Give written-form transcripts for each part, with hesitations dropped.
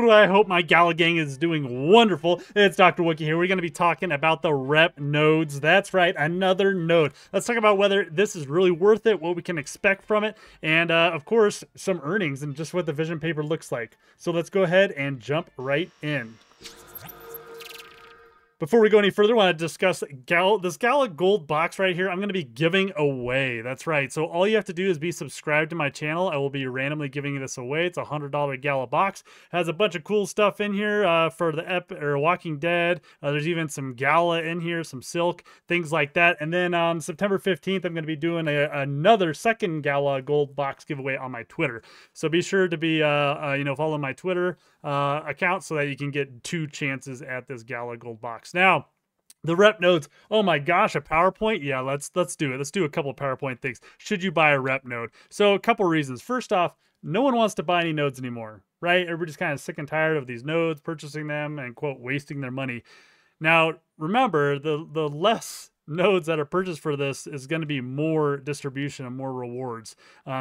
do I hope my Gala gang is doing wonderful. It's Dr. Wookie here. We're going to be talking about the rep nodes. That's right, another node. Let's talk about whether this is really worth it, what we can expect from it, and of course, some earnings and just what the vision paper looks like. So let's go ahead and jump right in. Before we go any further, I want to discuss this Gala Gold box right here. I'm going to be giving away. That's right. So all you have to do is be subscribed to my channel. I will be randomly giving this away. It's a $100 Gala box. Has a bunch of cool stuff in here for the Walking Dead. There's even some Gala in here, some silk, things like that. And then on September 15th, I'm going to be doing another second Gala Gold box giveaway on my Twitter. So be sure to be, follow my Twitter account so that you can get 2 chances at this Gala Gold box. Now, the rep nodes, oh my gosh, a PowerPoint? Yeah, let's do it. Let's do a couple of PowerPoint things. Should you buy a rep node? So a couple reasons. First off, no one wants to buy any nodes anymore, right? Everybody's kind of sick and tired of these nodes, purchasing them and, quote, wasting their money. Now, remember, the less nodes that are purchased for this is going to be more distribution and more rewards.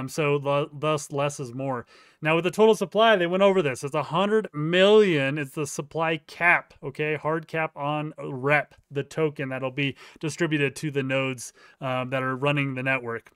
So thus less is more. Now with the total supply, they went over this. It's 100 million. It's the supply cap, okay? Hard cap on rep, the token that'll be distributed to the nodes that are running the network.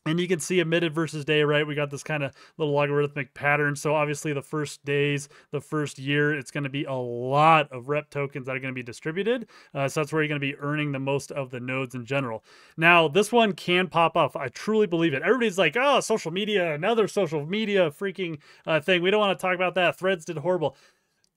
And you can see emitted versus day, right? We got this kind of little logarithmic pattern. So obviously the first days, the first year, it's going to be a lot of rep tokens that are going to be distributed. So that's where you're going to be earning the most of the nodes in general. Now, this one can pop off. I truly believe it. Everybody's like, oh, social media, another social media freaking thing. We don't want to talk about that. Threads did horrible.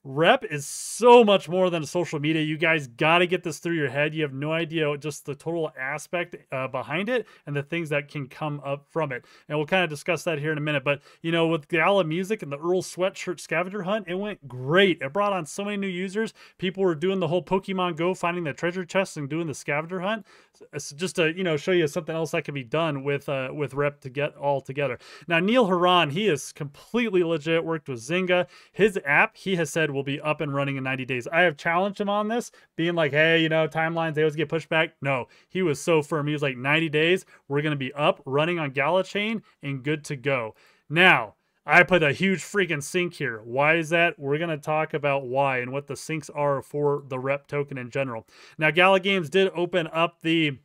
Rep is so much more than a social media. You guys got to get this through your head. You have no idea just the total aspect behind it and the things that can come up from it. And we'll kind of discuss that here in a minute. But, you know, with Gala Music and the Earl Sweatshirt scavenger hunt, it went great. It brought on so many new users. People were doing the whole Pokemon Go, finding the treasure chests and doing the scavenger hunt. It's just to, you know, show you something else that can be done with Rep to get all together. Now, Neil Haran, he is completely legit, worked with Zynga. His app, he has said, will be up and running in 90 days. I have challenged him on this, being like, hey, you know, timelines, they always get pushed back. No, he was so firm. He was like, 90 days, we're going to be up, running on galachain, and good to go. Now, I put a huge freaking sync here. Why is that? We're going to talk about why and what the syncs are for the rep token in general. Now, Gala Games did open up the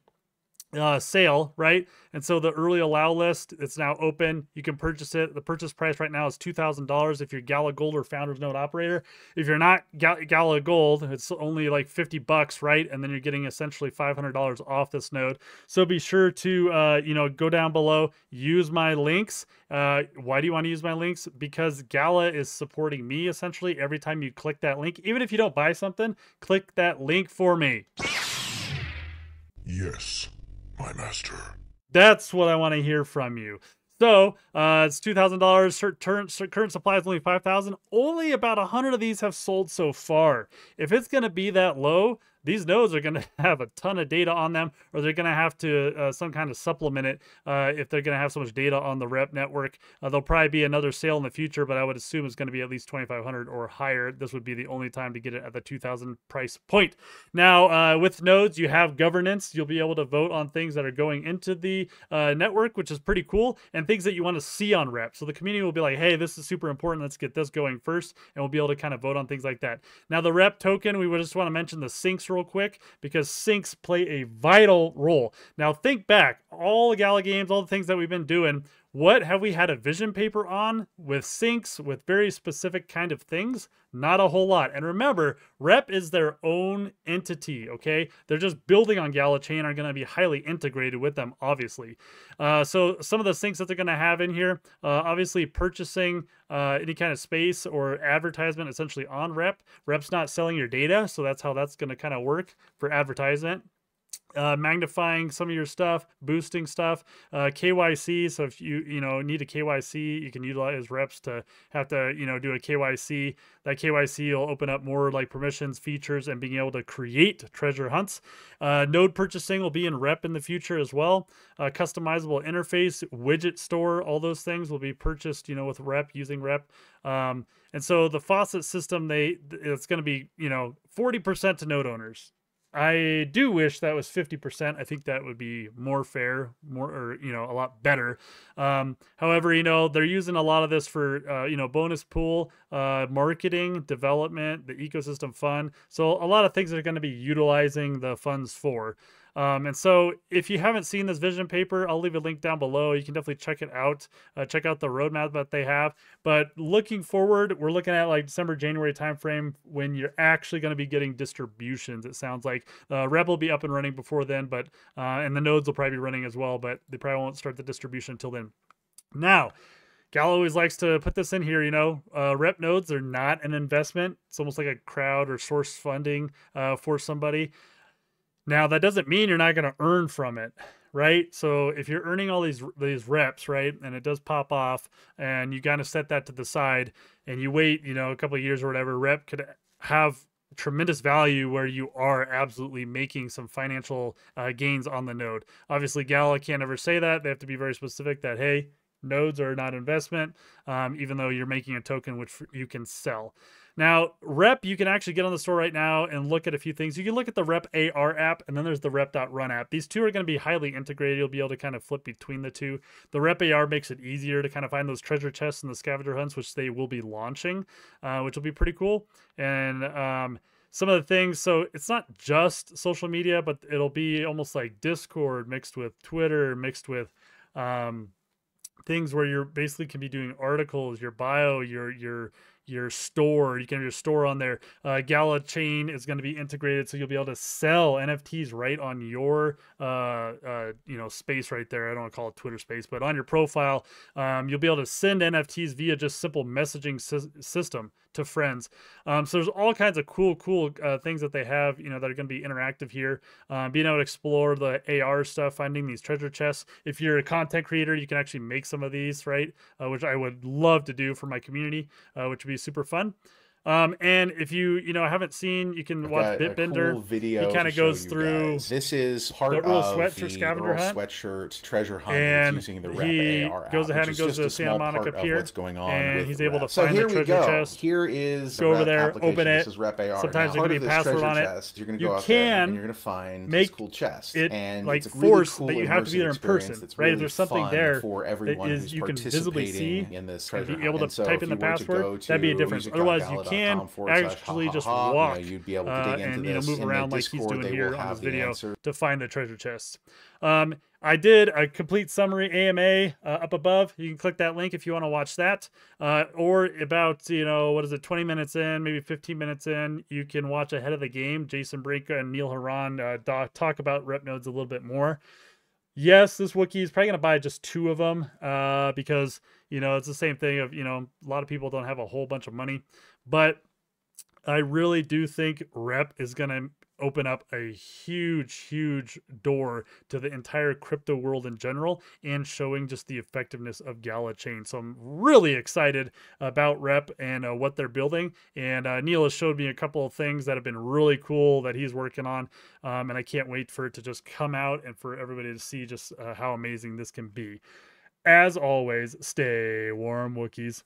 sale, right? And so the early allow list, it's now open. You can purchase it. The purchase price right now is $2,000 if you're Gala Gold or Founders Node operator. If you're not Gala Gold, it's only like 50 bucks, right? And then you're getting essentially $500 off this node. So be sure to, go down below, use my links. Why do you want to use my links? Because Gala is supporting me essentially every time you click that link. Even if you don't buy something, click that link for me. Yes, my master. That's what I want to hear from you. So it's $2,000. Current supply is only 5,000. Only about 100 of these have sold so far. If it's going to be that low, these nodes are going to have a ton of data on them, or they're going to have to some kind of supplement it if they're going to have so much data on the rep network. There'll probably be another sale in the future, but I would assume it's going to be at least 2,500 or higher. This would be the only time to get it at the 2,000 price point. Now, with nodes, you have governance. You'll be able to vote on things that are going into the network, which is pretty cool, and things that you want to see on rep. So the community will be like, hey, this is super important. Let's get this going first, and we'll be able to kind of vote on things like that. Now, the rep token, we would just want to mention the syncs real quick, because syncs play a vital role. Now think back, all the Gala games, all the things that we've been doing, what have we had a vision paper on with syncs, with very specific kind of things? Not a whole lot. And remember, rep is their own entity, okay? They're just building on galachain, are going to be highly integrated with them, obviously. So some of the syncs that they're going to have in here, obviously purchasing any kind of space or advertisement essentially on rep. Rep's not selling your data, so that's how that's going to kind of work for advertisement. Magnifying some of your stuff, boosting stuff, KYC. So if you need a KYC, you can utilize reps to have to do a KYC. That KYC will open up more like permissions, features, and being able to create treasure hunts. Node purchasing will be in rep in the future as well. Customizable interface, widget store, all those things will be purchased with rep, using rep. And so the faucet system, it's going to be 40% to node owners. I do wish that was 50%. I think that would be more fair, more, or, a lot better. However, they're using a lot of this for, bonus pool, marketing, development, the ecosystem fund. So a lot of things that are going to be utilizing the funds for. And so if you haven't seen this vision paper, I'll leave a link down below. You can definitely check it out. Check out the roadmap that they have. But looking forward, we're looking at like December, January timeframe when you're actually going to be getting distributions. It sounds like Rep will be up and running before then, but and the nodes will probably be running as well, but they probably won't start the distribution until then. Now, Gala always likes to put this in here, rep nodes are not an investment. It's almost like a crowd or source funding for somebody. Now, that doesn't mean you're not going to earn from it, right? So if you're earning all these reps, right, and it does pop off, and you kind of set that to the side, and you wait, a couple of years or whatever, rep could have tremendous value where you are absolutely making some financial gains on the node. Obviously, Gala can't ever say that. They have to be very specific that, hey, nodes are not investment, even though you're making a token which you can sell. Now, Rep, you can actually get on the store right now and look at a few things. You can look at the Rep AR app, and then there's the Rep.run app. These two are going to be highly integrated. You'll be able to kind of flip between the two. The Rep AR makes it easier to kind of find those treasure chests and the scavenger hunts, which they will be launching, which will be pretty cool. And some of the things, so it's not just social media, but it'll be almost like Discord mixed with Twitter, mixed with things where you're basically can be doing articles, your bio, your store. You can have your store on there. Galachain is going to be integrated, so you'll be able to sell NFTs right on your space right there. I don't want to call it Twitter space, but on your profile, you'll be able to send NFTs via just simple messaging system to friends. So there's all kinds of cool things that they have, that are going to be interactive here. Being able to explore the AR stuff, finding these treasure chests. If you're a content creator, you can actually make some of these, right? Which I would love to do for my community, which would be super fun. And if you haven't seen, you can watch Bitbender. Cool video. He kind of goes through. This is part of the scavenger hunt. Sweatshirt treasure hunt, and using the he Rep AR goes app, ahead and goes to Santa Monica Pier. What's going on and he's able to so find here the we treasure go. chest. Here is go over there, open it. This is Rep AR. Sometimes now, there can be a password on it. Chest, you're going to go out there and you're going to find this cool chest. And like it's a really force cool that you have to be there in person, right? Really if there's something there for everyone that is who's you can visibly see in this and treasure be able hunt. to type in the password, that'd be a difference. Otherwise, you can actually just walk you'd be able to dig into and this. move around like he's doing here on this video answer to find the treasure chests. I did a complete summary AMA up above. You can click that link if you want to watch that. Or about, 20 minutes in, maybe 15 minutes in, you can watch Ahead of the Game. Jason Brinka and Neil Haran talk about rep nodes a little bit more. Yes, this Wookiee is probably going to buy just 2 of them because, it's the same thing of, a lot of people don't have a whole bunch of money. But I really do think Rep is going to open up a huge door to the entire crypto world in general and showing just the effectiveness of Gala Chain. So I'm really excited about Rep and what they're building. And Neil has showed me a couple of things that have been really cool that he's working on. And I can't wait for it to just come out and for everybody to see just how amazing this can be. As always, stay warm, Wookiees.